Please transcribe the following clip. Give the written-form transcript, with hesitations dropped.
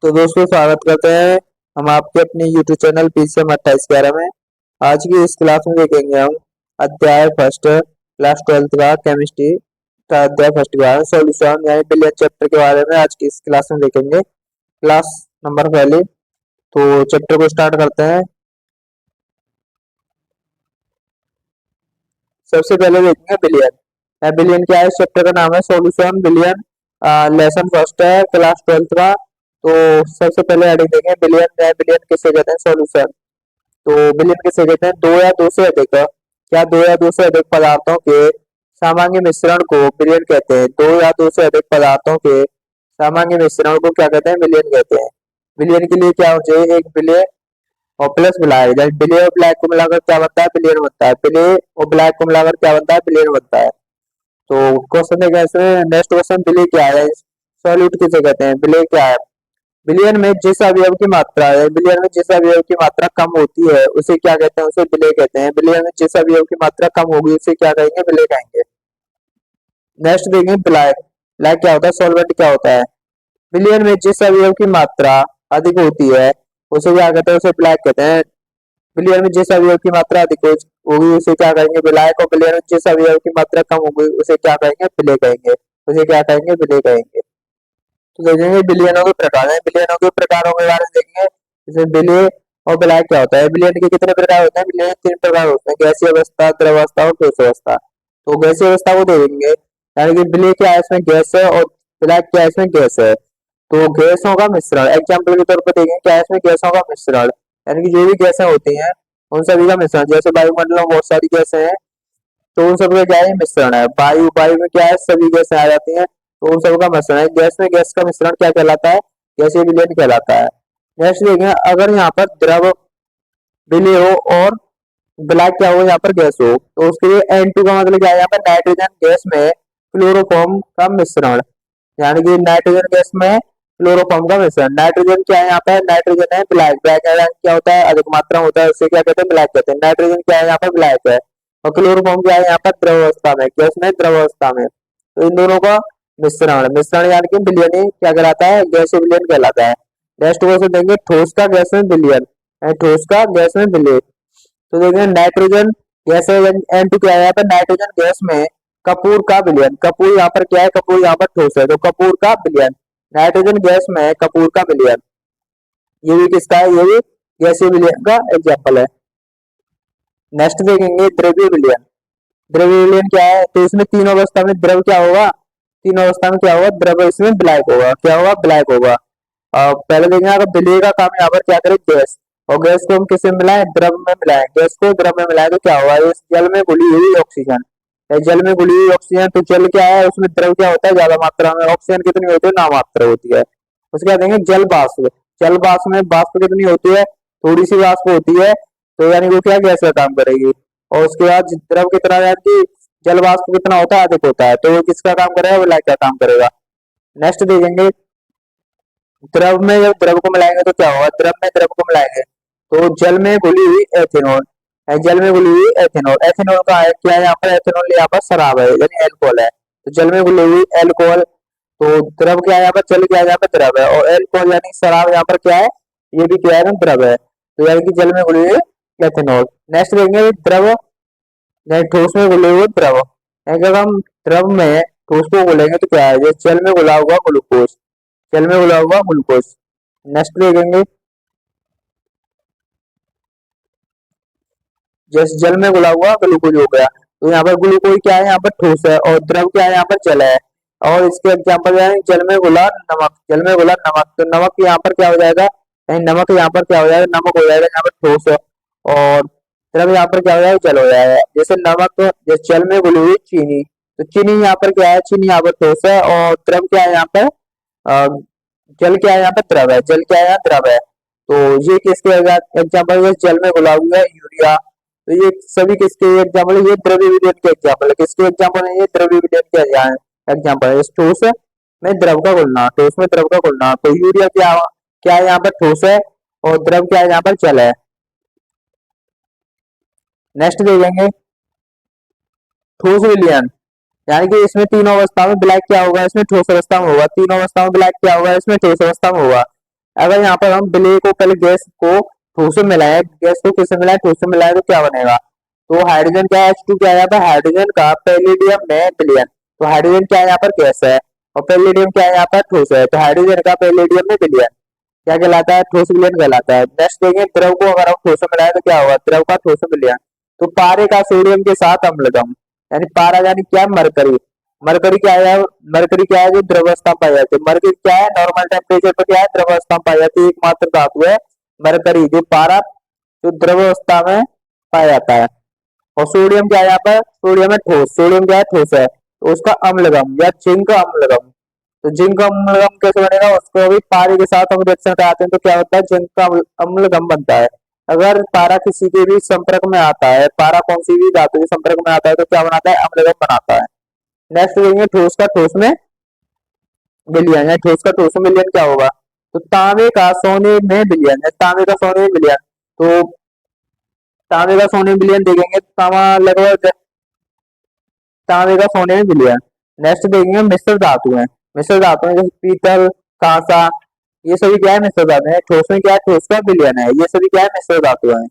तो दोस्तों स्वागत करते हैं हम आपके अपने YouTube चैनल पीसीएम 2811 में। आज की इस क्लास में देखेंगे हम अध्याय फर्स्ट क्लास 12th का केमिस्ट्री का अध्याय फर्स्ट का सॉल्यूशन यानी बिलियन चैप्टर के बारे में आज की इस क्लास में देखेंगे। क्लास नंबर पहले तो चैप्टर को स्टार्ट करते हैं। सबसे पहले देखेंगे बिलियन। बिलियन क्या है? इस चैप्टर का नाम है सॉल्यूशन बिलियन। लेसन फर्स्ट है क्लास 12th का। तो सबसे पहले हेडिंग देखें बिलियन। बिलियन किसे कहते हैं? सॉल्यूशन। तो बिलियन किसे कहते हैं? दो या दो से अधिक क्या दो या दो से अधिक पदार्थों के सामान्य मिश्रण को बिलियन कहते हैं। दो या दो से अधिक पदार्थों के सामान्य मिश्रण को क्या कहते हैं? बिलियन कहते हैं। बिलियन के लिए क्या हो चाहिए? एक बिलियन और प्लस ब्लैक, जैसे बिलियन और ब्लैक को मिलाकर क्या बनता है? बिलियन बनता है। बिलियन और ब्लैक को मिलाकर क्या बनता है? बिलियन बनता है। तो क्वेश्चन देखा इसमें नेक्स्ट क्वेश्चन, बिलियन क्या है? सॉल्यूट किसे कहते हैं? बिलियन क्या है? बिलियन में जिस अवयव की मात्रा है, बिलियन में जिस अवयव की मात्रा कम होती है उसे क्या कहते हैं? उसे विलेय कहते हैं। बिलियन में जिस अवयव की मात्रा कम होगी उसे क्या कहेंगे? विलेय कहेंगे। नेक्स्ट देखेंगे ब्लैक। ब्लैक क्या होता है? सॉल्वेंट क्या होता है? बिलियन में जिस अवयव की मात्रा अधिक होती है उसे क्या कहते हैं? उसे ब्लैक कहते हैं। बिलियन में जिस अवयव की मात्रा अधिक होगी उसे क्या कहेंगे? ब्लैक। और बिलियन में जिस अवयव की मात्रा कम होगी उसे क्या कहेंगे? विलेय कहेंगे। उसे क्या कहेंगे? विलेय कहेंगे। तो देखेंगे बिलियनों के प्रकार हैं। बिलियनों के प्रकारों के बारे में देखेंगे। जैसे बिलियन और ब्लैक क्या होता है? बिलियन के कितने प्रकार होते हैं? बिलियन तीन प्रकार होते हैं, गैसीय अवस्था, द्रव अवस्था और ठोस अवस्था। तो गैसीय अवस्था को देखेंगे, यानी कि बिलियन क्या है? इसमें गैस है और ब्लैक क्या है? इसमें गैस है। तो गैसों का मिश्रण, एग्जाम्पल के तौर पर देखेंगे क्या है? इसमें गैसों का मिश्रण, यानी कि जो भी गैसें होती हैं उन सभी का मिश्रण। जैसे वायुमंडल में बहुत सारी गैसें हैं तो उन सब का क्या है? मिश्रण है। वायु में क्या है? सभी गैसें आ जाती हैं तो उन सब का मिश्रण है। गैस में गैस का मिश्रण क्या कहलाता है? गैसीय विलयन कहलाता है। नेक्स्ट देखें, अगर यहाँ पर द्रव विलय हो और ब्लैक क्या हो? यहाँ पर गैस हो तो उसके लिए N2 का मतलब क्या है? यहाँ पर नाइट्रोजन गैस में क्लोरोफॉर्म का मिश्रण, यानी कि नाइट्रोजन गैस में क्लोरोफॉर्म का मिश्रण। नाइट्रोजन क्या है? यहाँ पर नाइट्रोजन है ब्लैक। ब्लैक क्या होता है? अधिक मात्रा होता है, उससे क्या कहते हैं? ब्लैक कहते हैं। नाइट्रोजन क्या है? यहाँ पर ब्लैक है। और क्लोरोफॉर्म क्या है? यहाँ पर द्रव अवस्था में, गैस में द्रव अवस्था में। तो इन दोनों का मिश्रण मिश्रण यानी कि विलयन ही क्या कहलाता है? गैसीय विलयन कहलाता है। नेक्स्ट क्वेश्चन देंगे ठोस का गैस में विलयन। ठोस का गैस में विलय। तो देखेंगे नाइट्रोजन गैस है, N2 क्या है? यहाँ पर नाइट्रोजन गैस में कपूर का विलयन। कपूर यहाँ पर क्या है? कपूर यहाँ पर ठोस है तो कपूर का विलयन। नाइट्रोजन गैस में कपूर का विलयन, ये भी किसका है? ये भी गैसीय विलयन का एग्जाम्पल है। नेक्स्ट देखेंगे द्रव्य विलयन। द्रव्य विलयन क्या है? तो इसमें तीनों अवस्था में द्रव क्या होगा? तीनों अवस्था में क्या होगा? द्रव इसमें ब्लैक होगा। क्या होगा? ब्लैक होगा। पहले देखेंगे अगर विलय का काम यहाँ पर क्या करें? गैस। और गैस को हम किसमें मिलाएं? द्रव में मिलाएं। गैस को द्रव में मिलाएं तो क्या होगा? इस जल में घुली हुई ऑक्सीजन। जल में घुली हुई ऑक्सीजन, तो जल क्या है? उसमें द्रव क्या होता है? ज्यादा मात्रा में। ऑक्सीजन कितनी होती है? नाम मात्रा होती है। उसके बाद देखेंगे जल वाष्प। जल वाष्प में वाष्प कितनी होती है? थोड़ी सी वाष्प होती है, तो यानी वो क्या गैस का काम करेगी। और उसके बाद द्रव कितना, यानी कि जल वाष्प कितना होता है? अधिक होता है, तो वो किसका काम करेगा? वो लाइक का काम करेगा। नेक्स्ट देखेंगे द्रव में, जब द्रव को मिलाएंगे तो क्या होगा? द्रव में द्रव को मिलाएंगे तो जल में घुली हुई एथेनॉल। जल में घुली हुई एथेनॉल। एथेनॉल का है क्या है? यहाँ पर एथेनॉल यहाँ पर शराब है, यानी एल्कोहल है। तो जल में घुली हुई एल्कोहल। तो द्रव क्या है? यहाँ पर जल क्या है? यहाँ पर द्रव है। और एल्कोहल यानी शराब यहाँ पर क्या है? ये भी क्या है? ना द्रव है। तो यानी कि जल में घुली हुई एथेनॉल। नेक्स्ट देखेंगे द्रव, नहीं ठोस में घुले हुए द्रव। अगर हम द्रव में ठोस को घुलेंगे तो क्या है? जैसे जल में घुला हुआ ग्लूकोज। जल में घुला हुआ ग्लूकोज। नेक्स्ट देखेंगे जैसे जल में घुला हुआ ग्लूकोज हो गया, तो यहाँ पर ग्लूकोज क्या है? यहाँ पर ठोस है। और द्रव क्या है? यहाँ पर जल है। और इसके एग्जाम्पल है जल में घुला नमक। जल में घुला नमक, तो नमक यहाँ पर क्या हो जाएगा? कहीं नमक यहाँ पर क्या हो जाएगा? नमक हो जाएगा यहाँ पर ठोस। और द्रव यहाँ पर क्या हो जाएगा? जल हो जाएगा। जैसे नमक, जैसे जल में घुली हुई चीनी, तो चीनी यहाँ पर क्या है? चीनी यहाँ पर ठोस है। और द्रव क्या है? यहाँ पर जल क्या है? यहाँ पर द्रव है। जल क्या है? यहाँ द्रव है। तो ये किसके एग्जाम्पल है? जल में घुला हुआ है यूरिया। तो ये सभी किसके एग्जाम्पल है? ये द्रव्य विलयन के एग्जाम्पल है। किसके एग्जाम्पल है? ये द्रव्य विलयन के एग्जाम्पल है। ठोस में द्रव का घुलना, ठोस में द्रव का घुलना। तो यूरिया क्या क्या है? यहाँ पर ठोस है। और द्रव क्या है? यहाँ पर जल है। नेक्स्ट देखेंगे ठोस विलयन, यानी कि इसमें तीनों अवस्था में ब्लैक क्या होगा? इसमें ठोस अवस्था में होगा। तीनों अवस्था में ब्लैक क्या होगा? इसमें ठोस अवस्था में होगा। अगर यहाँ पर हम बिलियन को पहले गैस को ठोस में मिलाएं, गैस को किससे मिलाएं, ठोस में मिलाएं, तो क्या बनेगा? तो हाइड्रोजन क्या है, H2 क्या है यहाँ पर, हाइड्रोजन का पैलेडियम में विलयन। तो हाइड्रोजन क्या है यहाँ पर, गैस है, और पैलेडियम क्या है यहाँ पर, ठोस है। तो हाइड्रोजन का पैलेडियम में विलयन क्या कहलाता है, ठोस विलयन कहलाता है। नेक्स्ट देखेंगे द्रव को अगर हम ठोस में मिलाएं तो क्या होगा, द्रव का ठोस में विलयन। तो पारे का सोडियम के साथ अम्लगम, यानी पारा यानी क्या, मरकरी। मरकरी क्या है, मरकरी क्या है, जो द्रव अवस्था में पाई जाती है। मरकरी क्या है, नॉर्मल टेम्परेचर पर क्या है, द्रव अवस्था में पाई जाती है, एकमात्र धातु है मरकरी, जो पारा जो द्रव अवस्था में पाया जाता है। और सोडियम क्या है यहाँ पर, सोडियम है ठोस, सोडियम क्या है, ठोस है, तो उसका अम्लगम या जिंक अम्लगम। तो जिंक अम्लगम कैसे बनेगा, उसको भी पारे के साथ हम रिएक्शन कराते हैं तो क्या होता है, जिंक का अम्लगम बनता है। अगर पारा किसी के भी संपर्क में आता है, पारा कौन सी भी धातु के संपर्क में आता है तो क्या बनाता है, अम्लगम बनाता है। नेक्स्ट देखेंगे ठोस का ठोस में विलयन, या ठोस का ठोस में विलयन क्या होगा, तो तांबे का सोने में विलयन है, तांबे का सोने में विलयन। तो तांबे का सोने में विलयन देखेंगे, तांबा लगभग तांबे का सोने में विलयन। नेक्स्ट देखेंगे मिश्र धातु है, मिश्र धातु है जैसे पीतल, कांसा, ये सभी क्या है, मिश्र धातु है। ठोस में क्या है, ठोस का विलयन है, ये सभी क्या है, मिश्र धातु है।